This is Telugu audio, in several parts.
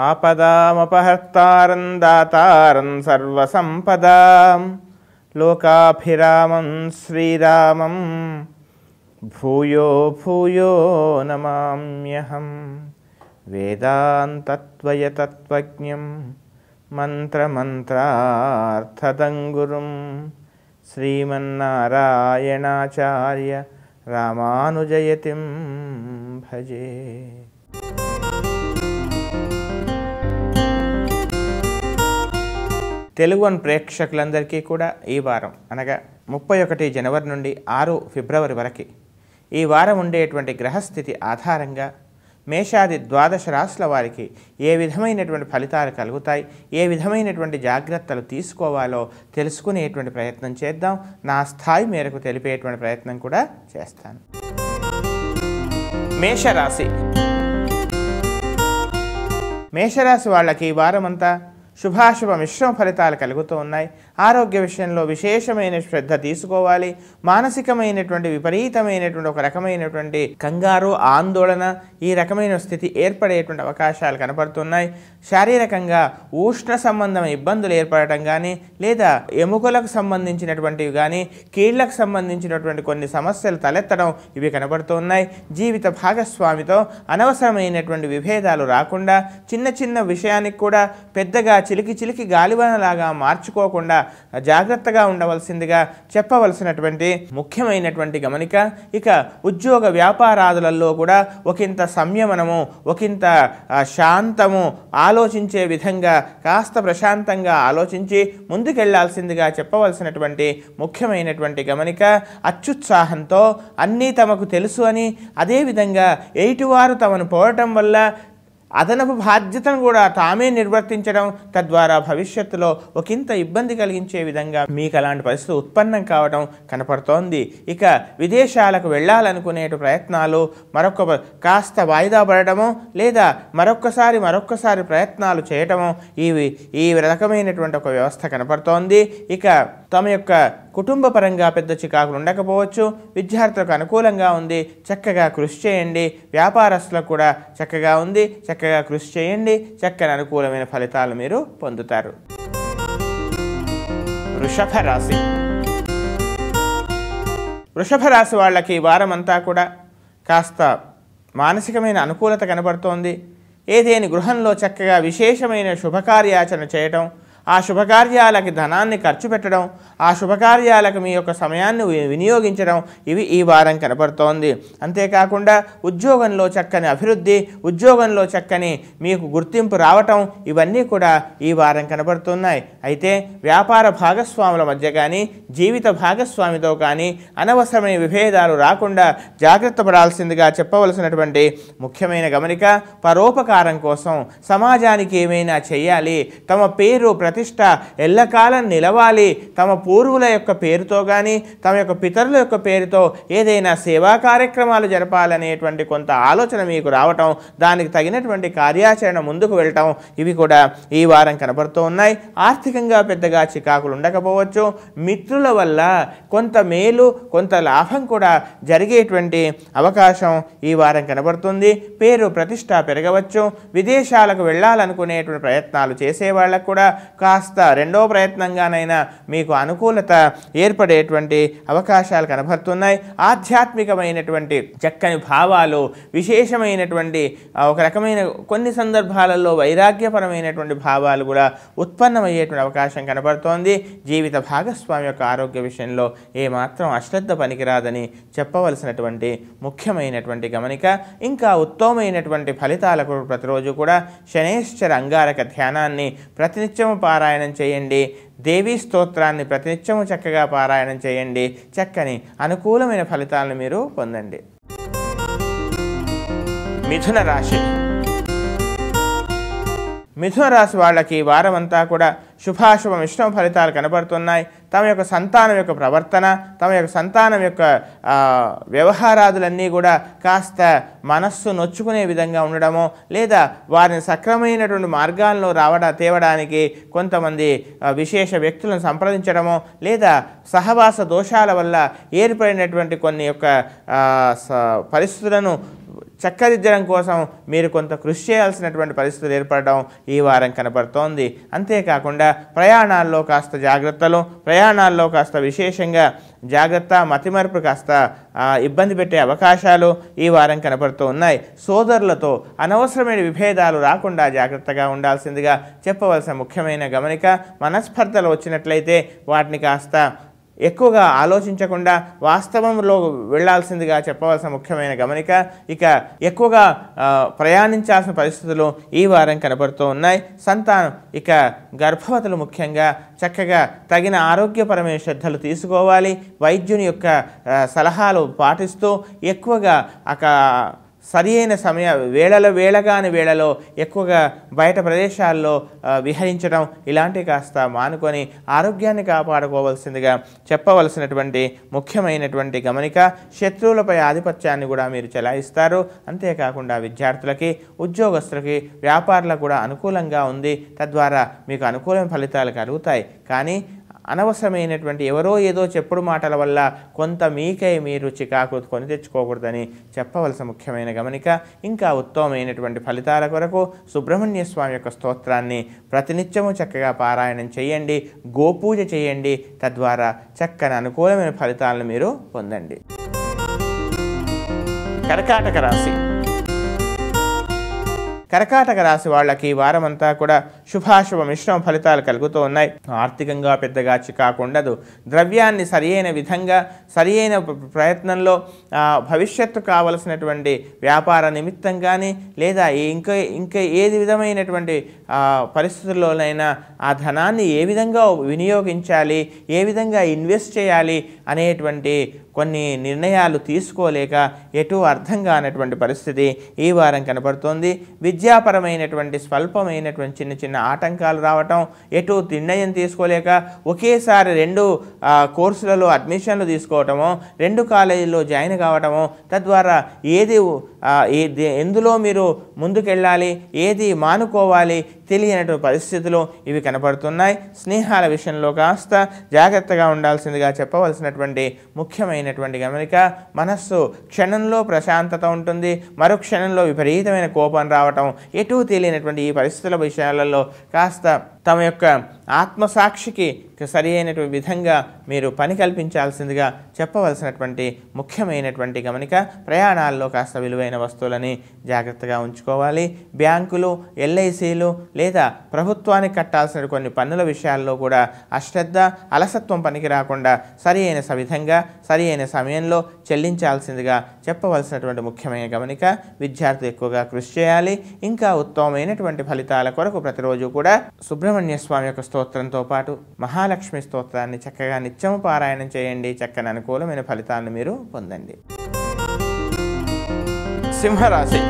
ఆపదామపహర్తారం దాతారం సర్వసంపదాం లోకాభిరామం శ్రీరామం భూయో భూయో నమామ్యహం. వేదాంతత్వయతత్వజ్ఞం మంత్రమంత్రార్థదం గురుం శ్రీమన్నారాయణాచార్య రామానుజయతిం భజే. తెలుగు వన్ ప్రేక్షకులందరికీ కూడా ఈ వారం అనగా 31 జనవరి నుండి 6 ఫిబ్రవరి వరకు ఈ వారం ఉండేటువంటి గ్రహస్థితి ఆధారంగా మేషాది ద్వాదశ రాశుల వారికి ఏ విధమైనటువంటి ఫలితాలు కలుగుతాయి, ఏ విధమైనటువంటి జాగ్రత్తలు తీసుకోవాలో తెలుసుకునేటువంటి ప్రయత్నం చేద్దాం. నా స్థాయి మేరకు తెలిపేటువంటి ప్రయత్నం కూడా చేస్తాను. మేషరాశి. మేషరాశి వాళ్ళకి ఈ వారమంతా శుభాశుభ మిశ్రమ ఫలితాలు కలుగుతూ ఉన్నాయి. ఆరోగ్య విషయంలో విశేషమైన శ్రద్ధ తీసుకోవాలి. మానసికమైనటువంటి విపరీతమైనటువంటి ఒక రకమైనటువంటి కంగారు, ఆందోళన, ఈ రకమైన స్థితి ఏర్పడేటువంటి అవకాశాలు కనపడుతున్నాయి. శారీరకంగా ఉష్ణ సంబంధమైన ఇబ్బందులు ఏర్పడటం కానీ, లేదా ఎముకలకు సంబంధించినటువంటివి కానీ, కీళ్లకు సంబంధించినటువంటి కొన్ని సమస్యలు తలెత్తడం ఇవి కనపడుతున్నాయి. జీవిత భాగస్వామితో అనవసరమైనటువంటి విభేదాలు రాకుండా, చిన్న చిన్న విషయానికి కూడా పెద్దగా చిలికి గాలివానలాగా మార్చుకోకుండా జాగ్రత్తగా ఉండవలసిందిగా చెప్పవలసినటువంటి ముఖ్యమైనటువంటి గమనిక. ఇక ఉద్యోగ వ్యాపారాదులలో కూడా ఒకంత సంయమనము, ఒకంత శాంతము, ఆలోచించే విధంగా కాస్త ప్రశాంతంగా ఆలోచించి ముందుకెళ్లాల్సిందిగా చెప్పవలసినటువంటి ముఖ్యమైనటువంటి గమనిక. అత్యుత్సాహంతో అన్నీ తమకు తెలుసు అని, అదేవిధంగా ఎయిటివారు తమను పోవటం వల్ల అదనపు బాధ్యతను కూడా తామే నిర్వర్తించడం, తద్వారా భవిష్యత్తులో ఒకంత ఇబ్బంది కలిగించే విధంగా మీకు అలాంటి పరిస్థితి ఉత్పన్నం కావడం కనపడుతోంది. ఇక విదేశాలకు వెళ్ళాలనుకునే ప్రయత్నాలు మరొక కాస్త వాయిదా పడటము, లేదా మరొక్కసారి ప్రయత్నాలు చేయటము, ఈ రకమైనటువంటి ఒక వ్యవస్థ కనపడుతోంది. ఇక తమ యొక్క కుటుంబ పరంగా పెద్ద చికాకులు ఉండకపోవచ్చు. విద్యార్థులకు అనుకూలంగా ఉంది, చక్కగా కృషి చేయండి. వ్యాపారస్తులకు కూడా చక్కగా ఉంది, చక్కగా కృషి చేయండి. చక్కని అనుకూలమైన ఫలితాలు మీరు పొందుతారు. వృషభ రాశి. వృషభ రాశి వాళ్ళకి ఈ వారం అంతా కూడా కాస్త మానసికమైన అనుకూలత కనబడుతోంది. ఏదేని గృహంలో చక్కగా విశేషమైన శుభకార్యాచరణ చేయటం, ఆ శుభకార్యాలకి ధనాన్ని ఖర్చు పెట్టడం, ఆ శుభకార్యాలకు మీ యొక్క సమయాన్ని వినియోగించడం, ఇవి ఈ వారం కనపడుతోంది. అంతేకాకుండా ఉద్యోగంలో చక్కని అభివృద్ధి, ఉద్యోగంలో చక్కని మీకు గుర్తింపు రావటం, ఇవన్నీ కూడా ఈ వారం కనపడుతున్నాయి. అయితే వ్యాపార భాగస్వాముల మధ్య కానీ, జీవిత భాగస్వామితో కానీ అనవసరమైన విభేదాలు రాకుండా జాగ్రత్త పడాల్సిందిగా చెప్పవలసినటువంటి ముఖ్యమైన గమనిక. పరోపకారం కోసం సమాజానికి ఏమైనా చేయాలి, తమ పేరు ప్రతిష్ట ఎల్లకాలం నిలవాలి, తమ పూర్వుల యొక్క పేరుతో కానీ, తమ యొక్క పితరుల యొక్క పేరుతో ఏదైనా సేవా కార్యక్రమాలు జరపాలనేటువంటి కొంత ఆలోచన మీకు రావటం, దానికి తగినటువంటి కార్యాచరణ ముందుకు వెళ్ళటం, ఇవి కూడా ఈ వారం కనబడుతూ ఉన్నాయి. ఆర్థికంగా పెద్దగా చికాకులు ఉండకపోవచ్చు. మిత్రుల వల్ల కొంత మేలు, కొంత లాభం కూడా జరిగేటువంటి అవకాశం ఈ వారం కనబడుతుంది. పేరు ప్రతిష్ట పెరగవచ్చు. విదేశాలకు వెళ్ళాలనుకునేటువంటి ప్రయత్నాలు చేసేవాళ్ళకు కూడా కాస్త రెండో ప్రయత్నంగానైనా మీకు అనుకూలత ఏర్పడేటువంటి అవకాశాలు కనబడుతున్నాయి. ఆధ్యాత్మికమైనటువంటి చక్కని భావాలు, విశేషమైనటువంటి ఒక రకమైన కొన్ని సందర్భాలలో వైరాగ్యపరమైనటువంటి భావాలు కూడా ఉత్పన్నమయ్యేటువంటి అవకాశం కనబడుతోంది. జీవిత భాగస్వామి యొక్క ఆరోగ్య విషయంలో ఏమాత్రం అశ్రద్ధ పనికిరాదని చెప్పవలసినటువంటి ముఖ్యమైనటువంటి గమనిక. ఇంకా ఉత్తమమైనటువంటి ఫలితాలకు ప్రతిరోజు కూడా శనేశ్వర అంగారక ధ్యానాన్ని ప్రతినిత్యము పారాయణం చేయండి. దేవీ స్తోత్రాన్ని ప్రతినిత్యము చక్కగా పారాయణం చేయండి. చక్కని అనుకూలమైన ఫలితాలను మీరు పొందండి. మిథున రాశి. మిథున రాశి వాళ్ళకి ఈ వారం అంతా కూడా శుభాశుభ మిశ్రమ ఫలితాలు కనబడుతున్నాయి. తమ యొక్క సంతానం యొక్క ప్రవర్తన, తమ యొక్క సంతానం యొక్క వ్యవహారాదులన్నీ కూడా కాస్త మనస్సు నొచ్చుకునే విధంగా ఉండడమో, లేదా వారిని సక్రమైనటువంటి మార్గాల్లో తేవడానికి కొంతమంది విశేష వ్యక్తులను సంప్రదించడమో, లేదా సహవాస దోషాల వల్ల ఏర్పడినటువంటి కొన్ని యొక్క పరిస్థితులను చక్కదిద్దడం కోసం మీరు కొంత కృషి చేయాల్సినటువంటి పరిస్థితులు ఏర్పడడం ఈ వారం కనబడుతోంది. అంతేకాకుండా ప్రయాణాల్లో కాస్త జాగ్రత్తలు, ప్రయాణాల్లో కాస్త విశేషంగా జాగ్రత్త, మతిమరుపు కాస్త ఇబ్బంది పెట్టే అవకాశాలు ఈ వారం కనబడుతూ ఉన్నాయి. సోదరులతో అనవసరమైన విభేదాలు రాకుండా జాగ్రత్తగా ఉండాల్సిందిగా చెప్పవలసిన ముఖ్యమైన గమనిక. మనస్పర్ధలు వచ్చినట్లయితే వాటిని కాస్త ఎక్కువగా ఆలోచించకుండా వాస్తవంలో వెళ్లాల్సిందిగా చెప్పవలసిన ముఖ్యమైన గమనిక. ఇక ఎక్కువగా ప్రయాణించాల్సిన పరిస్థితులు ఈ వారం కనబడుతూ ఉన్నాయి. సంతానం, ఇక గర్భవతులు ముఖ్యంగా చక్కగా తగిన ఆరోగ్యపరమైన శ్రద్ధలు తీసుకోవాలి. వైద్యుని యొక్క సలహాలు పాటిస్తూ ఎక్కువగా సరి అయిన వేళలో ఎక్కువగా బయట ప్రదేశాల్లో విహరించడం ఇలాంటివి కాస్త మానుకొని ఆరోగ్యాన్ని కాపాడుకోవాల్సిందిగా చెప్పవలసినటువంటి ముఖ్యమైనటువంటి గమనిక. శత్రువులపై ఆధిపత్యాన్ని కూడా మీరు చెలాయిస్తారు. అంతేకాకుండా విద్యార్థులకి, ఉద్యోగస్తులకి, వ్యాపారులకు కూడా అనుకూలంగా ఉంది. తద్వారా మీకు అనుకూలమైన ఫలితాలు కలుగుతాయి. కానీ అనవసరమైనటువంటి ఎవరో ఏదో చెప్పుడు మాటల వల్ల కొంత మీకై మీరు చికాకు కొని తెచ్చుకోకూడదని చెప్పవలసిన ముఖ్యమైన గమనిక. ఇంకా ఉత్తమమైనటువంటి ఫలితాల కొరకు సుబ్రహ్మణ్య స్వామి యొక్క స్తోత్రాన్ని ప్రతినిత్యము చక్కగా పారాయణం చేయండి, గోపూజ చేయండి. తద్వారా చక్కని అనుకూలమైన ఫలితాలను మీరు పొందండి. కర్కాటక రాశి. కర్కాటక రాశి వాళ్ళకి వారమంతా కూడా శుభాశుభ మిశ్రమ ఫలితాలు కలుగుతూ ఉన్నాయి. ఆర్థికంగా పెద్దగా చికాకు ఉండదు. ద్రవ్యాన్ని సరియైన విధంగా సరియైన ప్రయత్నంలో భవిష్యత్తు కావలసినటువంటి వ్యాపార నిమిత్తం కానీ లేదా ఇంకా ఏది విధమైనటువంటి పరిస్థితుల్లోనైనా ఆ ధనాన్ని ఏ విధంగా వినియోగించాలి, ఏ విధంగా ఇన్వెస్ట్ చేయాలి అనేటువంటి కొన్ని నిర్ణయాలు తీసుకోలేక ఎటు అర్థం కానటువంటి పరిస్థితి ఈ వారం కనబడుతోంది. విద్యాపరమైనటువంటి స్వల్పమైనటువంటి చిన్న చిన్న ఆటంకాలు రావటం, ఎటు నిర్ణయం తీసుకోలేక ఒకేసారి 2 కోర్సులలో అడ్మిషన్లు తీసుకోవటమో, 2 కాలేజీల్లో జాయిన్ కావటమో, తద్వారా ఎందులో మీరు ముందుకెళ్ళాలి, ఏది మానుకోవాలి తెలియనటువంటి పరిస్థితులు ఇవి కనబడుతున్నాయి. స్నేహాల విషయంలో కాస్త జాగ్రత్తగా ఉండాల్సిందిగా చెప్పవలసినటువంటి ముఖ్యమైనటువంటి గమనిక. మనస్సు క్షణంలో ప్రశాంతత ఉంటుంది, మరో క్షణంలో విపరీతమైన కోపం రావటం, ఎటు తెలియనటువంటి ఈ పరిస్థితుల విషయాలలో కాస్త తమ యొక్క ఆత్మసాక్షికి సరి అయినటువంటి విధంగా మీరు పని కల్పించాల్సిందిగా చెప్పవలసినటువంటి ముఖ్యమైనటువంటి గమనిక. ప్రయాణాల్లో కాస్త విలువైన వస్తువులని జాగ్రత్తగా ఉంచుకోవాలి. బ్యాంకులు, ఎల్ఐసీలు లేదా ప్రభుత్వానికి కట్టాల్సిన కొన్ని పన్నుల విషయాల్లో కూడా అశ్రద్ధ, అలసత్వం పనికి రాకుండా సరి అయిన విధంగా సరి అయిన సమయంలో చెల్లించాల్సిందిగా చెప్పవలసినటువంటి ముఖ్యమైన గమనిక. విద్యార్థులు ఎక్కువగా కృషి చేయాలి. ఇంకా ఉత్తమమైనటువంటి ఫలితాల కొరకు ప్రతిరోజు కూడా సుబ్రహ్మణ్య స్వామి యొక్క స్తోత్రంతో పాటు మహాలక్ష్మి స్తోత్రాన్ని చక్కగా నిత్యము పారాయణం చేయండి. చక్కని అనుకూలమైన ఫలితాలను మీరు పొందండి. సింహరాశి.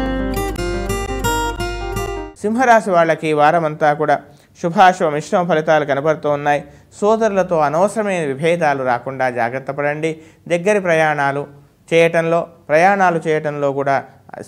సింహరాశి వాళ్ళకి వారమంతా కూడా శుభాశుభ మిశ్రమ ఫలితాలు కనబడుతూ ఉన్నాయి. సోదరులతో అనవసరమైన విభేదాలు రాకుండా జాగ్రత్త పడండి. దగ్గరి ప్రయాణాలు చేయటంలో కూడా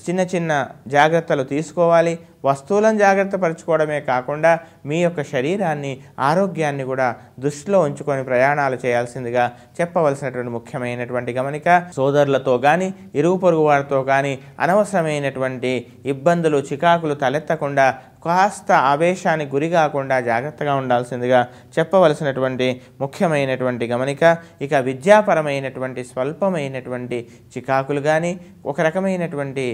చిన్న చిన్న జాగ్రత్తలు తీసుకోవాలి. వస్తువులను జాగ్రత్త పరచుకోవడమే కాకుండా మీ యొక్క శరీరాన్ని, ఆరోగ్యాన్ని కూడా దృష్టిలో ఉంచుకొని ప్రయాణాలు చేయాల్సిందిగా చెప్పవలసినటువంటి ముఖ్యమైనటువంటి గమనిక. సోదరులతో కానీ, ఇరుగు పొరుగు వారితో కానీ అనవసరమైనటువంటి ఇబ్బందులు, చికాకులు తలెత్తకుండా కాస్త ఆవేశానికి గురి కాకుండా జాగ్రత్తగా ఉండాల్సిందిగా చెప్పవలసినటువంటి ముఖ్యమైనటువంటి గమనిక. ఇక విద్యాపరమైనటువంటి స్వల్పమైనటువంటి చికాకులు కానీ, ఒక రకమైనటువంటి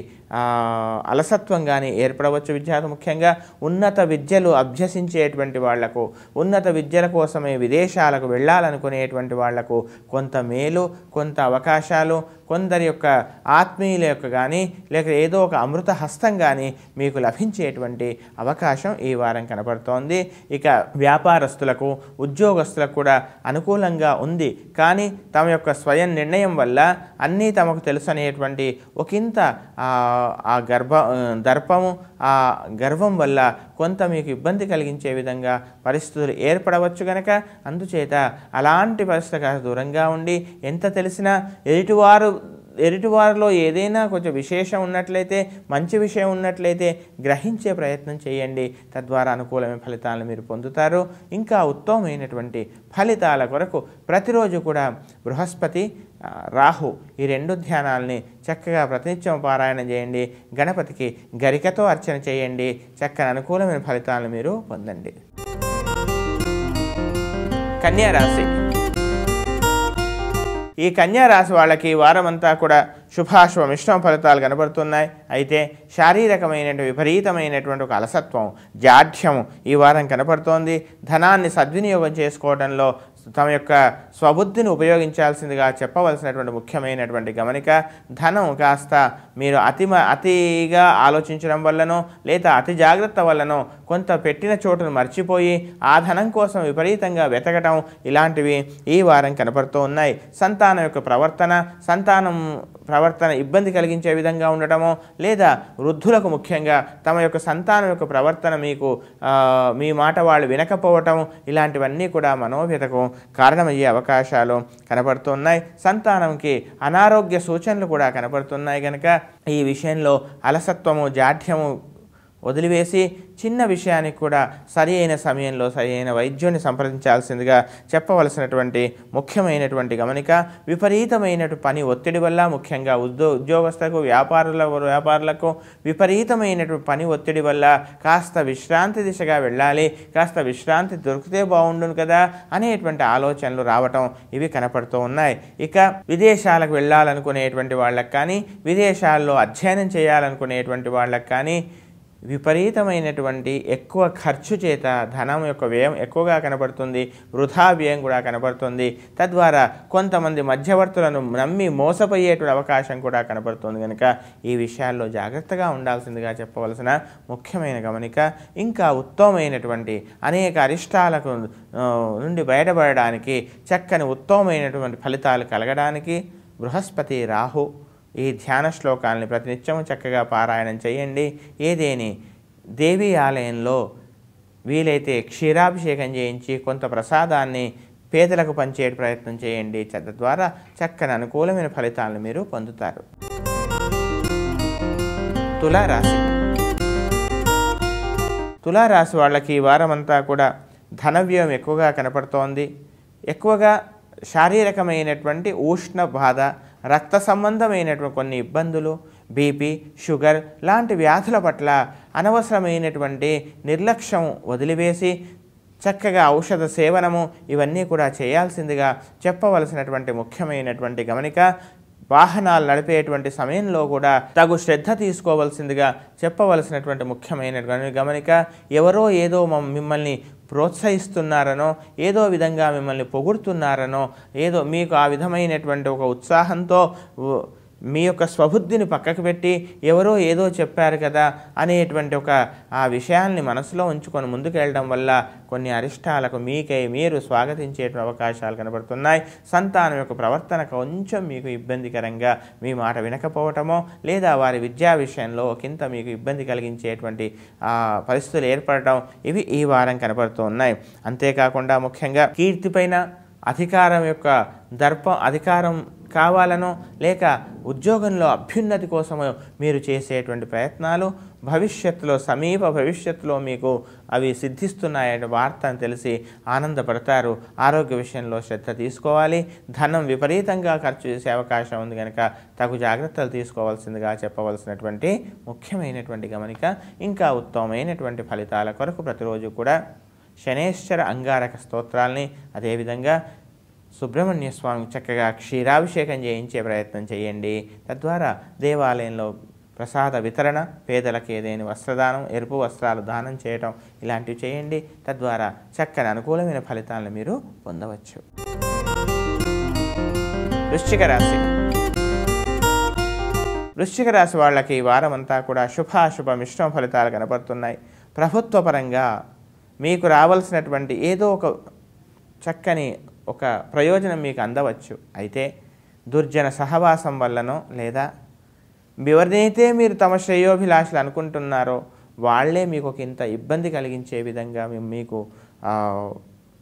అలసత్వం కానీ ఏర్పడవచ్చు. విద్యార్థులు ముఖ్యంగా ఉన్నత విద్యలు అభ్యసించేటువంటి వాళ్లకు, ఉన్నత విద్యల కోసమే విదేశాలకు వెళ్ళాలనుకునేటువంటి వాళ్లకు కొంత మేలు, కొంత అవకాశాలు, కొందరి యొక్క ఆత్మీయుల యొక్క కానీ లేక ఏదో ఒక అమృత హస్తం కానీ మీకు లభించేటువంటి అవకాశం ఈ వారం కనబడుతోంది. ఇక వ్యాపారస్తులకు, ఉద్యోగస్తులకు కూడా అనుకూలంగా ఉంది. కానీ తమ యొక్క స్వయం నిర్ణయం వల్ల అన్నీ తమకు తెలుసు అనేటువంటి ఒకంత దర్పము, ఆ గర్వం వల్ల కొంత మీకు ఇబ్బంది కలిగించే విధంగా పరిస్థితులు ఏర్పడవచ్చు. కనుక అందుచేత అలాంటి పరిస్థితులకు దూరంగా ఉండి, ఎంత తెలిసినా ఎదుటివారిలో ఏదైనా కొంచెం విశేషం ఉన్నట్లయితే, మంచి విషయం ఉన్నట్లయితే గ్రహించే ప్రయత్నం చేయండి. తద్వారా అనుకూలమైన ఫలితాలను మీరు పొందుతారు. ఇంకా ఉత్తమమైనటువంటి ఫలితాల కొరకు ప్రతిరోజు కూడా బృహస్పతి, రాహు ఈ రెండు ధ్యానాల్ని చక్కగా ప్రతినిత్యం పారాయణ చేయండి. గణపతికి గరికతో అర్చన చేయండి. చక్కని అనుకూలమైన ఫలితాలను మీరు పొందండి. కన్యా రాశి. ఈ కన్యా రాశి వాళ్ళకి వారమంతా కూడా శుభాశుభ మిశ్రమ ఫలితాలు కనబడుతున్నాయి. అయితే శారీరకమైనటువంటి విపరీతమైనటువంటి ఒక అలసత్వం, జాఢ్యము ఈ వారం కనపడుతోంది. ధనాన్ని సద్వినియోగం చేసుకోవడంలో తమ యొక్క స్వబుద్ధిని ఉపయోగించాల్సిందిగా చెప్పవలసినటువంటి ముఖ్యమైనటువంటి గమనిక. ధనం కాస్త మీరు అతిగా ఆలోచించడం వల్లనో లేదా అతి జాగ్రత్త వల్లనో కొంత పెట్టిన చోటును మర్చిపోయి ఆ ధనం కోసం విపరీతంగా వెతకటం ఇలాంటివి ఈ వారం కనపడుతూ ఉన్నాయి. సంతానం యొక్క ప్రవర్తన ఇబ్బంది కలిగించే విధంగా ఉండటమో లేదా వృద్ధులకు ముఖ్యంగా తమ యొక్క సంతానం యొక్క ప్రవర్తన మీ మాట వాళ్ళు వినకపోవటం ఇలాంటివన్నీ కూడా మనోవ్యతకు కారణమయ్యే అవకాశాలు కనబడుతున్నాయి. సంతానంకి అనారోగ్య సూచనలు కూడా కనబడుతున్నాయి కనుక ఈ విషయంలో అలసత్వము, జాఢ్యము వదిలివేసి చిన్న విషయానికి కూడా సరి అయిన సమయంలో సరి అయిన వైద్యుని సంప్రదించాల్సిందిగా చెప్పవలసినటువంటి ముఖ్యమైనటువంటి గమనిక. విపరీతమైనటువంటి పని ఒత్తిడి వల్ల ముఖ్యంగా ఉద్యోగస్తులకు వ్యాపారులకు విపరీతమైనటువంటి పని ఒత్తిడి వల్ల కాస్త విశ్రాంతి దిశగా వెళ్ళాలి, కాస్త విశ్రాంతి దొరికితే బాగుండును కదా అనేటువంటి ఆలోచనలు రావటం ఇవి కనపడుతూ ఉన్నాయి. ఇక విదేశాలకు వెళ్ళాలనుకునేటువంటి వాళ్ళకి కానీ విదేశాల్లో అధ్యయనం చేయాలనుకునేటువంటి వాళ్ళకి కానీ విపరీతమైనటువంటి ఎక్కువ ఖర్చు చేత ధనం యొక్క వ్యయం ఎక్కువగా కనబడుతుంది. వృధా వ్యయం కూడా కనబడుతుంది. తద్వారా కొంతమంది మధ్యవర్తులను నమ్మి మోసపోయేటువంటి అవకాశం కూడా కనబడుతుంది కనుక ఈ విషయాల్లో జాగ్రత్తగా ఉండాల్సిందిగా చెప్పవలసిన ముఖ్యమైన గమనిక. ఇంకా ఉత్తమమైనటువంటి అనేక అరిష్టాలకు నుండి బయటపడడానికి చక్కని ఉత్తమమైనటువంటి ఫలితాలు కలగడానికి బృహస్పతి, రాహు ఈ ధ్యాన శ్లోకాలని ప్రతినిత్యం చక్కగా పారాయణం చేయండి. ఏదేని దేవీ ఆలయంలో వీలైతే క్షీరాభిషేకం చేయించి కొంత ప్రసాదాన్ని పేదలకు పంచే ప్రయత్నం చేయండి. తద్వారా చక్కని అనుకూలమైన ఫలితాలను మీరు పొందుతారు. తులారాశి. తులారాశి వాళ్ళకి ఈ వారమంతా కూడా ధనవ్యయం ఎక్కువగా కనపడుతోంది. ఎక్కువగా శారీరకమైనటువంటి ఉష్ణ బాధ, రక్త సంబంధమైనటువంటి కొన్ని ఇబ్బందులు, బీపీ, షుగర్ లాంటి వ్యాధుల పట్ల అనవసరమైనటువంటి నిర్లక్ష్యం వదిలివేసి చక్కగా ఔషధ సేవనము ఇవన్నీ కూడా చేయాల్సిందిగా చెప్పవలసినటువంటి ముఖ్యమైనటువంటి గమనిక. వాహనాలు నడిపేటువంటి సమయంలో కూడా తగు శ్రద్ధ తీసుకోవలసిందిగా చెప్పవలసినటువంటి ముఖ్యమైనటువంటి గమనిక. ఎవరో ఏదో మిమ్మల్ని ప్రోత్సహిస్తున్నారనో ఏదో విధంగా మిమ్మల్ని పొగుడుతున్నారనో ఏదో మీకు ఆ విధమైనటువంటి ఒక ఉత్సాహంతో మీ యొక్క స్వబుద్ధిని పక్కకు పెట్టి ఎవరో ఏదో చెప్పారు కదా అనేటువంటి ఒక ఆ విషయాల్ని మనసులో ఉంచుకొని ముందుకు వెళ్ళడం వల్ల కొన్ని అరిష్టాలకు మీరు స్వాగతించేటువంటి అవకాశాలు కనబడుతున్నాయి. సంతానం యొక్క ప్రవర్తన కొంచెం మీకు ఇబ్బందికరంగా మీ మాట వినకపోవటమో లేదా వారి విద్యా విషయంలో ఒకంత మీకు ఇబ్బంది కలిగించేటువంటి పరిస్థితులు ఏర్పడటం ఇవి ఈ వారం కనబడుతూ ఉన్నాయి. అంతేకాకుండా ముఖ్యంగా కీర్తిపైన అధికారం కావాలనో లేక ఉద్యోగంలో అభ్యున్నతి కోసమో మీరు చేసేటువంటి ప్రయత్నాలు సమీప భవిష్యత్తులో మీకు అవి సిద్ధిస్తున్నాయనే వార్తను తెలిసి ఆనందపడతారు. ఆరోగ్య విషయంలో శ్రద్ధ తీసుకోవాలి. ధనం విపరీతంగా ఖర్చు చేసే అవకాశం ఉంది కనుక తగు జాగ్రత్తలు తీసుకోవాల్సిందిగా చెప్పవలసినటువంటి ముఖ్యమైనటువంటి గమనిక. ఇంకా ఉత్తమమైనటువంటి ఫలితాల కొరకు ప్రతిరోజు కూడా శనేశ్వర అంగారక స్తోత్రాల్ని అదేవిధంగా సుబ్రహ్మణ్య స్వామి చక్కగా క్షీరాభిషేకం చేయించే ప్రయత్నం చేయండి. తద్వారా దేవాలయంలో ప్రసాద వితరణ, పేదలకు ఏదైనా వస్త్రదానం, ఎరుపు వస్త్రాలు దానం చేయటం ఇలాంటివి చేయండి. తద్వారా చక్కని అనుకూలమైన ఫలితాలను మీరు పొందవచ్చు. వృశ్చిక రాశి. వృశ్చిక రాశి వాళ్ళకి ఈ వారం అంతా కూడా శుభాశుభ మిశ్రమ ఫలితాలు కనబడుతున్నాయి. ప్రభుత్వపరంగా మీకు రావాల్సినటువంటి ఏదో ఒక చక్కని ఒక ప్రయోజనం మీకు అందవచ్చు. అయితే దుర్జన సహవాసం వల్లనో లేదా ఎవరినైతే మీరు తమ శ్రేయోభిలాషులు అనుకుంటున్నారో వాళ్ళే మీకు ఒక ఇంత ఇబ్బంది కలిగించే విధంగా మీకు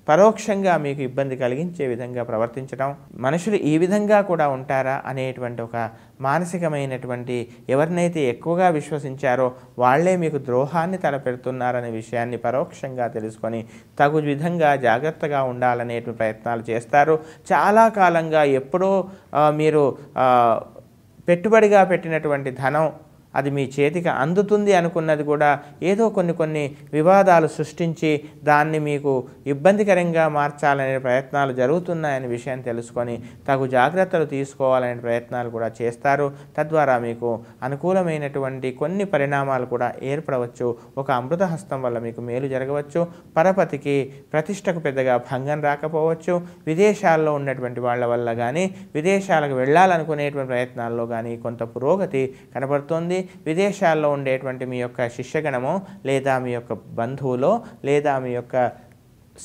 పరోక్షంగా మీకు ఇబ్బంది కలిగించే విధంగా ప్రవర్తించడం, మనుషులు ఈ విధంగా కూడా ఉంటారా అనేటువంటి ఒక మానసికమైనటువంటి ఎవరినైతే ఎక్కువగా విశ్వసించారో వాళ్లే మీకు ద్రోహాన్ని తలపెడుతున్నారనే విషయాన్ని పరోక్షంగా తెలుసుకొని తగు విధంగా జాగ్రత్తగా ఉండాలనే ప్రయత్నాలు చేస్తారు. చాలా కాలంగా ఎప్పుడో మీరు పెట్టుబడిగా పెట్టినటువంటి ధనం అది మీ చేతికి అందుతుంది అనుకున్నది కూడా ఏదో కొన్ని వివాదాలు సృష్టించి దాన్ని మీకు ఇబ్బందికరంగా మార్చాలనే ప్రయత్నాలు జరుగుతున్నాయనే విషయం తెలుసుకొని తగు జాగ్రత్తలు తీసుకోవాలనే ప్రయత్నాలు కూడా చేస్తారు. తద్వారా మీకు అనుకూలమైనటువంటి కొన్ని పరిణామాలు కూడా ఏర్పడవచ్చు. ఒక అమృత హస్తం వల్ల మీకు మేలు జరగవచ్చు. పరపతికి ప్రతిష్టకు పెద్దగా భంగం రాకపోవచ్చు. విదేశాల్లో ఉన్నటువంటి వాళ్ళ వల్ల కానీ విదేశాలకు వెళ్ళాలనుకునేటువంటి ప్రయత్నాల్లో కానీ కొంత పురోగతి కనబడుతోంది. విదేశాల్లో ఉండేటువంటి మీ యొక్క శిష్యగణము లేదా మీ యొక్క బంధువులో లేదా మీ యొక్క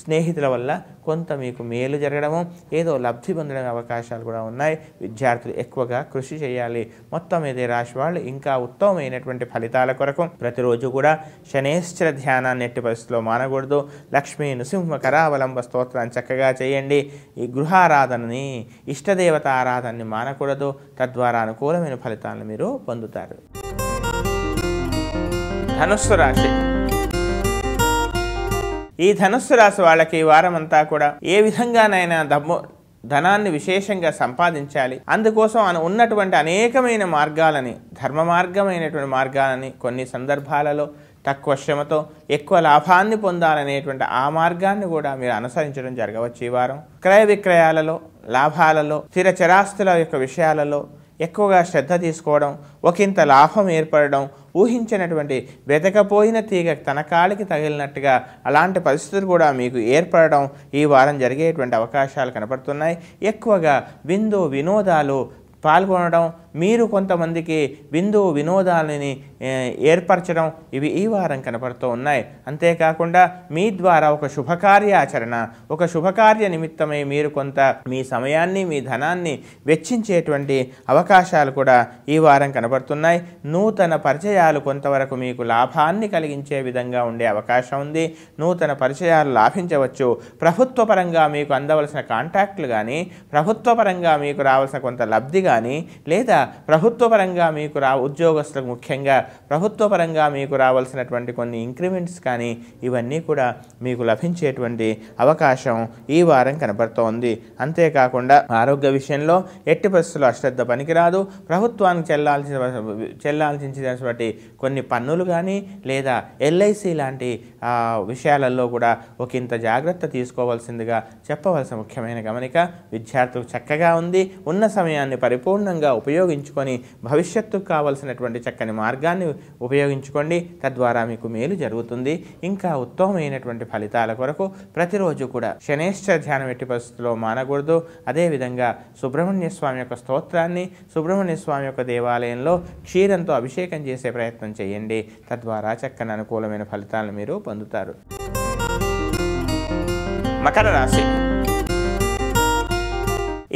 స్నేహితుల వల్ల కొంత మీకు మేలు జరగడము ఏదో లబ్ధి పొందడం అవకాశాలు కూడా ఉన్నాయి. విద్యార్థులు ఎక్కువగా కృషి చేయాలి. మొత్తం మీద రాశి వాళ్ళు ఇంకా ఉత్తమమైనటువంటి ఫలితాల కొరకు ప్రతిరోజు కూడా శనేశ్వర ధ్యానాన్ని ఎట్టి పరిస్థితిలో మానకూడదు. లక్ష్మీ నృసింహ కరావలంబ స్తోత్రాన్ని చక్కగా చేయండి. ఈ గృహారాధనని ఇష్టదేవత ఆరాధనని మానకూడదు. తద్వారా అనుకూలమైన ఫలితాలను మీరు పొందుతారు. ధనుస్సు రాశి. ఈ ధనుస్సు రాశి వాళ్ళకి ఈ వారం అంతా కూడా ఏ విధంగానైనా ధనాన్ని విశేషంగా సంపాదించాలి. అందుకోసం ఉన్నటువంటి అనేకమైన మార్గాలని ధర్మ మార్గమైనటువంటి మార్గాలని కొన్ని సందర్భాలలో తక్కువ శ్రమతో ఎక్కువ లాభాన్ని పొందాలనేటువంటి ఆ మార్గాన్ని కూడా మీరు అనుసరించడం జరగవచ్చు. ఈ వారం క్రయ విక్రయాలలో లాభాలలో స్థిర చరాస్తుల యొక్క విషయాలలో ఎక్కువగా శ్రద్ధ తీసుకోవడం ఒకంత లాభం ఏర్పడడం ఊహించినటువంటి వెతకపోయిన తీగ తన కాలికి తగిలినట్టుగా అలాంటి పరిస్థితులు కూడా మీకు ఏర్పడడం ఈ వారం జరిగేటువంటి అవకాశాలు కనపడుతున్నాయి. ఎక్కువగా వినోదాలు పాల్గొనడం మీరు కొంతమందికి వినోదాలని ఏర్పరచడం ఇవి ఈ వారం కనపడుతూ ఉన్నాయి. అంతేకాకుండా మీ ద్వారా ఒక శుభకార్యాచరణ ఒక శుభకార్య నిమిత్తమై మీరు కొంత మీ సమయాన్ని మీ ధనాన్ని వెచ్చించేటువంటి అవకాశాలు కూడా ఈ వారం కనపడుతున్నాయి. నూతన పరిచయాలు కొంతవరకు మీకు లాభాన్ని కలిగించే విధంగా ఉండే అవకాశం ఉంది. నూతన పరిచయాలు లాభించవచ్చు. ప్రభుత్వ పరంగా మీకు అందవలసిన కాంటాక్ట్లు కానీ ప్రభుత్వ పరంగా మీకు రావాల్సిన కొంత లబ్ధి కానీ లేదా ప్రభుత్వ పరంగా మీకు ఉద్యోగస్తులకు ముఖ్యంగా ప్రభుత్వ పరంగా మీకు రావాల్సినటువంటి కొన్ని ఇంక్రిమెంట్స్ కానీ ఇవన్నీ కూడా మీకు లభించేటువంటి అవకాశం ఈ వారం కనబడుతోంది. అంతేకాకుండా ఆరోగ్య విషయంలో ఎట్టి పరిస్థితుల్లో అశ్రద్ధ పనికిరాదు. ప్రభుత్వానికి చెల్లాల్సినటువంటి కొన్ని పన్నులు కానీ లేదా ఎల్ఐసి లాంటి విషయాలలో కూడా ఒకంత జాగ్రత్త తీసుకోవాల్సిందిగా చెప్పవలసిన ముఖ్యమైన గమనిక. విద్యార్థులకు చక్కగా ఉంది. ఉన్న సమయాన్ని పరిపూర్ణంగా ఉపయోగించుకొని భవిష్యత్తుకు కావలసినటువంటి చక్కని మార్గాన్ని ఉపయోగించుకోండి. తద్వారా మీకు మేలు జరుగుతుంది. ఇంకా ఉత్తమమైనటువంటి ఫలితాల కొరకు ప్రతిరోజు కూడా శనేశ్వర ధ్యానం ఎట్టి పరిస్థితుల్లో మానకూడదు. అదేవిధంగా సుబ్రహ్మణ్య స్వామి యొక్క స్తోత్రాన్ని సుబ్రహ్మణ్య స్వామి యొక్క దేవాలయంలో క్షీరంతో అభిషేకం చేసే ప్రయత్నం చేయండి. తద్వారా చక్కని అనుకూలమైన ఫలితాలను మీరు పొందుతారు. మకర రాశి.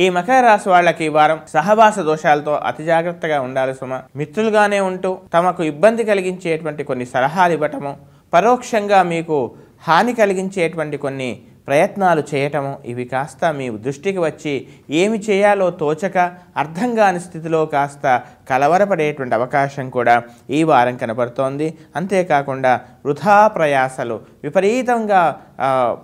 ఈ మకర రాశి వాళ్ళకి ఈ వారం సహవాస దోషాలతో అతి జాగ్రత్తగా ఉండాలి సుమ. మిత్రులుగానే ఉంటూ తమకు ఇబ్బంది కలిగించేటువంటి కొన్ని సలహాలు ఇవ్వటము పరోక్షంగా మీకు హాని కలిగించేటువంటి కొన్ని ప్రయత్నాలు చేయటము ఇవి కాస్త మీ దృష్టికి వచ్చి ఏమి చేయాలో తోచక అర్థం కాని స్థితిలో కాస్త కలవరపడేటువంటి అవకాశం కూడా ఈ వారం కనబడుతోంది. అంతేకాకుండా వృధా ప్రయాసలు విపరీతంగా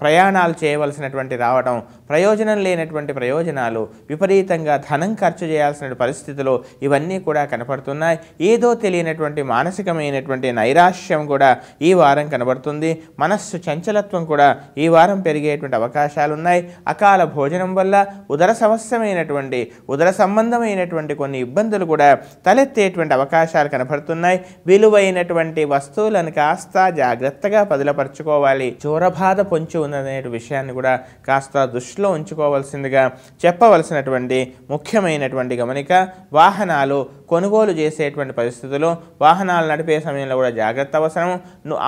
ప్రయాణాలు చేయవలసినటువంటి రావడం ప్రయోజనం లేనటువంటి ప్రయోజనాలు విపరీతంగా ధనం ఖర్చు చేయాల్సిన పరిస్థితులు ఇవన్నీ కూడా కనపడుతున్నాయి. ఏదో తెలియనటువంటి మానసికమైనటువంటి నైరాశ్యం కూడా ఈ వారం కనబడుతుంది. మనస్సు చంచలత్వం కూడా ఈ వారం పెరిగేటువంటి అవకాశాలు ఉన్నాయి. అకాల భోజనం వల్ల ఉదర సంబంధమైనటువంటి కొన్ని ఇబ్బందులు కూడా తలెత్తేటువంటి అవకాశాలు కనబడుతున్నాయి. విలువైనటువంటి వస్తువులను కాస్త జాగ్రత్తగా పదిలపరుచుకోవాలి. చోరబాధ పొంచి ఉందనే విషయాన్ని కూడా కాస్త దృష్టిలో ఉంచుకోవాల్సిందిగా చెప్పవలసినటువంటి ముఖ్యమైనటువంటి గమనిక. వాహనాలు కొనుగోలు చేసేటువంటి పరిస్థితుల్లో వాహనాలు నడిపే సమయంలో కూడా జాగ్రత్త అవసరం.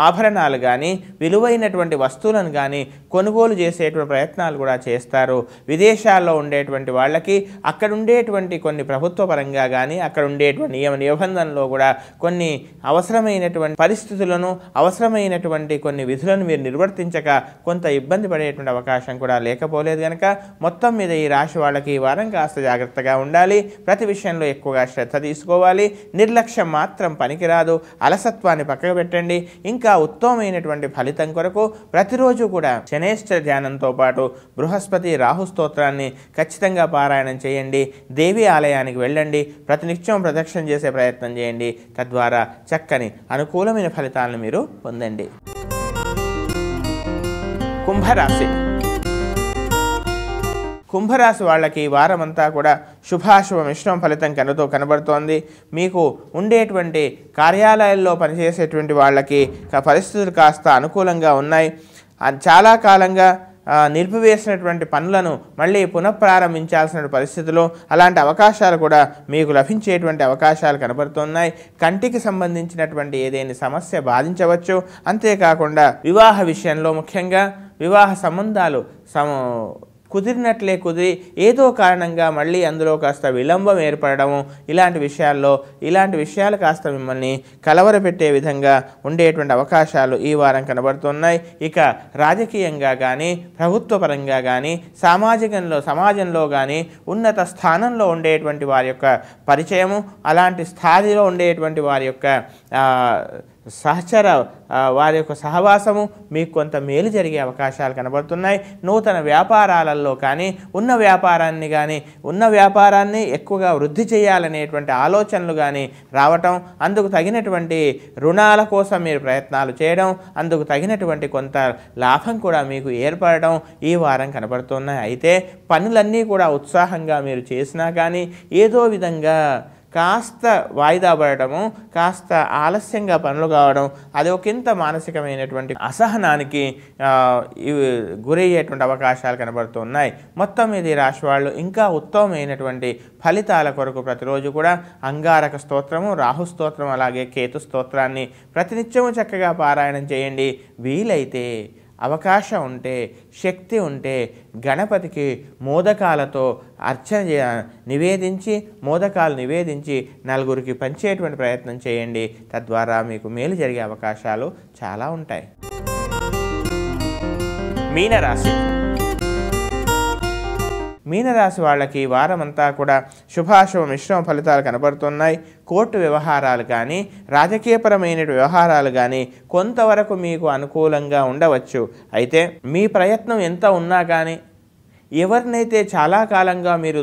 ఆభరణాలు కానీ విలువైనటువంటి వస్తువులను కానీ కొనుగోలు చేసేటువంటి ప్రయత్నాలు కూడా చేస్తారు. విదేశాల్లో ఉండేటువంటి వాళ్ళకి అక్కడ ఉండేటువంటి కొన్ని ప్రభుత్వ పరంగా కానీ అక్కడ ఉండేటువంటి నియమ నిబంధనలో కూడా కొన్ని అవసరమైనటువంటి పరిస్థితులను అవసరమైనటువంటి కొన్ని విధులను మీరు నిర్వర్తించక కొంత ఇబ్బంది పడేటువంటి అవకాశం కూడా లేకపోలేదు కనుక మొత్తం మీద ఈ రాశి వాళ్ళకి ఈ వారం కాస్త జాగ్రత్తగా ఉండాలి. ప్రతి విషయంలో ఎక్కువగా శ్రద్ధ తీసుకోవాలి. నిర్లక్ష్యం మాత్రం పనికిరాదు. అలసత్వాన్ని పక్కకు పెట్టండి. ఇంకా ఉత్తమమైనటువంటి ఫలితం కొరకు ప్రతిరోజు కూడా శనేశ్వర ధ్యానంతో పాటు బృహస్పతి రాహు స్తోత్రాన్ని ఖచ్చితంగా పారాయణం చేయండి. దేవి ఆలయానికి వెళ్ళండి. ప్రతినిత్యం ప్రదక్షిణ చేసే ప్రయత్నం చేయండి. తద్వారా చక్కని అనుకూలమైన ఫలితాలను మీరు పొందండి. కుంభరాశి. కుంభరాశి వాళ్ళకి ఈ వారమంతా కూడా శుభాశుభ మిశ్రమ ఫలితం కనబడుతోంది. మీకు ఉండేటువంటి కార్యాలయాల్లో పనిచేసేటువంటి వాళ్ళకి పరిస్థితులు కాస్త అనుకూలంగా ఉన్నాయి. చాలా కాలంగా నిలిపివేసినటువంటి పనులను మళ్ళీ పునఃప్రారంభించాల్సిన పరిస్థితుల్లో అలాంటి అవకాశాలు కూడా మీకు లభించేటువంటి అవకాశాలు కనబడుతున్నాయి. కంటికి సంబంధించినటువంటి ఏదైనా సమస్య బాధించవచ్చు. అంతేకాకుండా వివాహ విషయంలో ముఖ్యంగా వివాహ సంబంధాలు కుదిరినట్లే కుదిరి ఏదో కారణంగా మళ్ళీ అందులో కాస్త విలంబం ఏర్పడము, ఇలాంటి విషయాలు కాస్త మిమ్మల్ని కలవరపెట్టే విధంగా ఉండేటువంటి అవకాశాలు ఈ వారం కనబడుతున్నాయి. ఇక రాజకీయంగా కానీ ప్రభుత్వ పరంగా కానీ సమాజంలో కానీ ఉన్నత స్థానంలో ఉండేటువంటి వారి యొక్క పరిచయము, అలాంటి స్థాయిలో ఉండేటువంటి వారి యొక్క వారి యొక్క సహవాసము మీకు కొంత మేలు జరిగే అవకాశాలు కనబడుతున్నాయి. నూతన వ్యాపారాలలో కానీ ఉన్న వ్యాపారాన్ని ఎక్కువగా వృద్ధి చేయాలనేటువంటి ఆలోచనలు కానీ రావటం, అందుకు తగినటువంటి రుణాల కోసం మీరు ప్రయత్నాలు చేయడం, అందుకు తగినటువంటి కొంత లాభం కూడా మీకు ఏర్పడడం ఈ వారం కనబడుతున్నాయి. అయితే పనులన్నీ కూడా ఉత్సాహంగా మీరు చేసినా కానీ ఏదో విధంగా కాస్త వాయిదా పడటము, కాస్త ఆలస్యంగా పనులు కావడం, అది ఒకంత మానసికమైనటువంటి అసహనానికి గురయ్యేటువంటి అవకాశాలు కనబడుతున్నాయి. మొత్తం మీద రాశి వాళ్ళు ఇంకా ఉత్తమమైనటువంటి ఫలితాల కొరకు ప్రతిరోజు కూడా అంగారక స్తోత్రము, రాహు స్తోత్రం, అలాగే కేతు స్తోత్రాన్ని ప్రతినిత్యము చక్కగా పారాయణం చేయండి. వీలైతే అవకాశం ఉంటే శక్తి ఉంటే గణపతికి మోదకాలతో మోదకాలు నివేదించి నలుగురికి పంచేటువంటి ప్రయత్నం చేయండి. తద్వారా మీకు మేలు జరిగే అవకాశాలు చాలా ఉంటాయి. మీనరాశి వాళ్ళకి ఈ వారమంతా కూడా శుభాశుభ మిశ్రమ ఫలితాలు కనబడుతున్నాయి. కోర్టు వ్యవహారాలు కానీ రాజకీయపరమైన వ్యవహారాలు కానీ కొంతవరకు మీకు అనుకూలంగా ఉండవచ్చు. అయితే మీ ప్రయత్నం ఎంత ఉన్నా కానీ ఎవరినైతే చాలా కాలంగా మీరు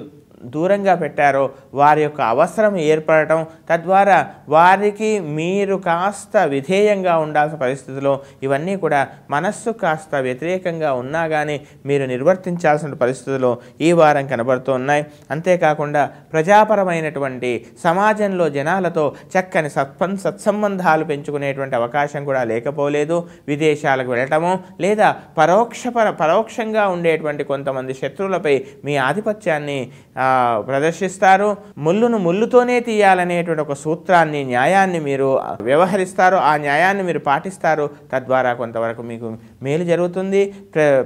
దూరంగా పెట్టారో వారి యొక్క అవసరం ఏర్పడటం, తద్వారా వారికి మీరు కాస్త విధేయంగా ఉండాల్సిన పరిస్థితిలో ఇవన్నీ కూడా మనస్సు కాస్త వ్యతిరేకంగా ఉన్నా కానీ మీరు నిర్వర్తించాల్సిన పరిస్థితుల్లో ఈ వారం కనబడుతూ ఉన్నాయి. అంతేకాకుండా ప్రజాపరమైనటువంటి సమాజంలో జనాలతో చక్కని సత్సంబంధాలు పెంచుకునేటువంటి అవకాశం కూడా లేకపోలేదు. విదేశాలకు వెళ్ళటము లేదా పరోక్షంగా ఉండేటువంటి కొంతమంది శత్రువులపై మీ ఆధిపత్యాన్ని ప్రదర్శిస్తారు. ముళ్ళును ముళ్ళుతోనే తీయాలనేటువంటి ఒక సూత్రాన్ని, న్యాయాన్ని మీరు వ్యవహరిస్తారు. ఆ న్యాయాన్ని మీరు పాటిస్తారు. తద్వారా కొంతవరకు మీకు మేలు జరుగుతుంది.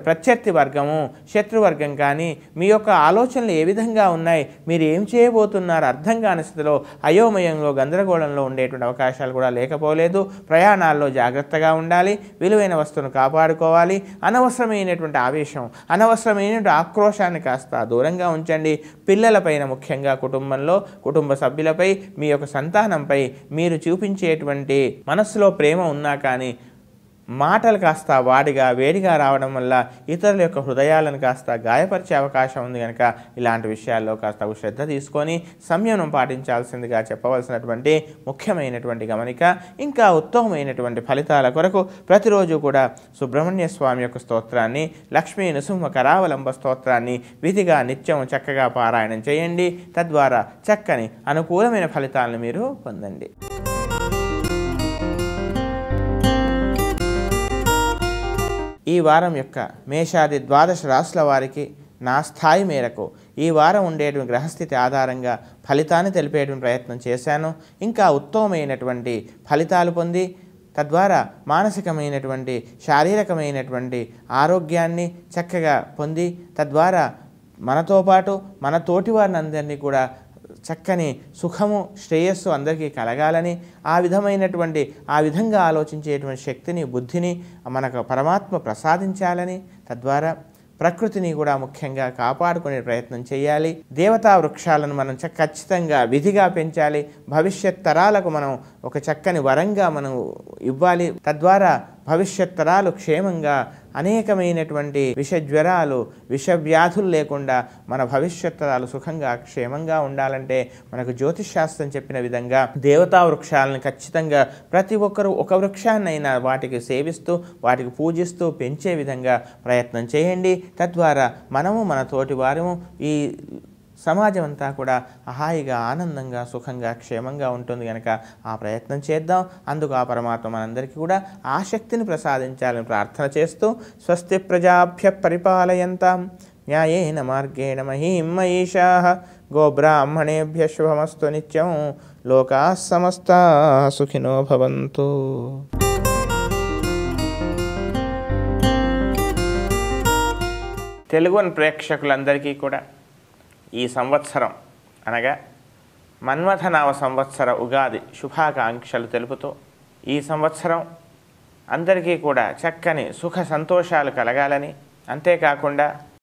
ప్రత్యర్థి వర్గము, శత్రువర్గం కానీ మీ యొక్క ఆలోచనలు ఏ విధంగా ఉన్నాయి, మీరు ఏం చేయబోతున్నారు అర్థం కాని స్థితిలో అయోమయంలో గందరగోళంలో ఉండేటువంటి అవకాశాలు కూడా లేకపోలేదు. ప్రయాణాల్లో జాగ్రత్తగా ఉండాలి. విలువైన వస్తువును కాపాడుకోవాలి. అనవసరమైనటువంటి ఆవేశం, అనవసరమైనటువంటి ఆక్రోశాన్ని కాస్త దూరంగా ఉంచండి. పిల్లలపైన, ముఖ్యంగా కుటుంబ సభ్యులపై, మీ యొక్క సంతానంపై మీరు చూపించేటువంటి మనస్సులో ప్రేమ ఉన్నా కానీ మాటలు కాస్త వేడిగా రావడం వల్ల ఇతరుల యొక్క హృదయాలను కాస్త గాయపరిచే అవకాశం ఉంది. కనుక ఇలాంటి విషయాల్లో కాస్త శ్రద్ధ తీసుకొని సంయమనం పాటించాల్సిందిగా చెప్పవలసినటువంటి ముఖ్యమైనటువంటి గమనిక. ఇంకా ఉత్తమమైనటువంటి ఫలితాల కొరకు ప్రతిరోజు కూడా సుబ్రహ్మణ్య స్వామి యొక్క స్తోత్రాన్ని, లక్ష్మీ నృసింహ కరావలంబ స్తోత్రాన్ని విధిగా నిత్యం చక్కగా పారాయణం చేయండి. తద్వారా చక్కని అనుకూలమైన ఫలితాలను మీరు పొందండి. ఈ వారం యొక్క మేషాది 12 రాశుల వారికి నా స్థాయి మేరకు ఈ వారం ఉండేటువంటి గ్రహస్థితి ఆధారంగా ఫలితాన్ని తెలిపేటువంటి ప్రయత్నం చేశాను. ఇంకా ఉత్తమమైనటువంటి ఫలితాలు పొంది తద్వారా మానసికమైనటువంటి శారీరకమైనటువంటి ఆరోగ్యాన్ని చక్కగా పొంది తద్వారా మనతో పాటు మన తోటి వారిని అందరినీ కూడా చక్కని సుఖము శ్రేయస్సు అందరికీ కలగాలని ఆ విధంగా ఆలోచించేటువంటి శక్తిని బుద్ధిని మనకు పరమాత్మ ప్రసాదించాలని తద్వారా ప్రకృతిని కూడా ముఖ్యంగా కాపాడుకునే ప్రయత్నం చేయాలి. దేవతా వృక్షాలను మనం ఖచ్చితంగా విధిగా పెంచాలి. భవిష్యత్ తరాలకు మనం ఒక చక్కని వరంగా మనం ఇవ్వాలి. తద్వారా భవిష్యత్ తరాలు క్షేమంగా అనేకమైనటువంటి విషజ్వరాలు విషవ్యాధులు లేకుండా మన భవిష్యత్ తరాలు సుఖంగా క్షేమంగా ఉండాలంటే మనకు జ్యోతిష్ శాస్త్రం చెప్పిన విధంగా దేవతా వృక్షాలను ఖచ్చితంగా ప్రతి ఒక్కరూ ఒక వృక్షాన్నైనా వాటికి సేవిస్తూ వాటికి పూజిస్తూ పెంచే విధంగా ప్రయత్నం చేయండి. తద్వారా మనము మన తోటి వారము ఈ సమాజం అంతా కూడా హాయిగా ఆనందంగా సుఖంగా క్షేమంగా ఉంటుంది కనుక ఆ ప్రయత్నం చేద్దాం. అందుకు ఆ పరమాత్మ మనందరికీ కూడా ఆ శక్తిని ప్రసాదించాలని ప్రార్థన చేస్తూ స్వస్తి ప్రజాభ్య పరిపాలయంతాం న్యాయేన మార్గేణ మహీం మహిషాః గోబ్రాహ్మణేభ్య శుభమస్తు నిత్యం లోకాః సమస్తాః సుఖినో భవంతు. తెలుగు ప్రేక్షకులందరికీ కూడా ఈ సంవత్సరం అనగా మన్మథనామ సంవత్సర ఉగాది శుభాకాంక్షలు తెలుపుతూ ఈ సంవత్సరం అందరికీ కూడా చక్కని సుఖ సంతోషాలు కలగాలని, అంతేకాకుండా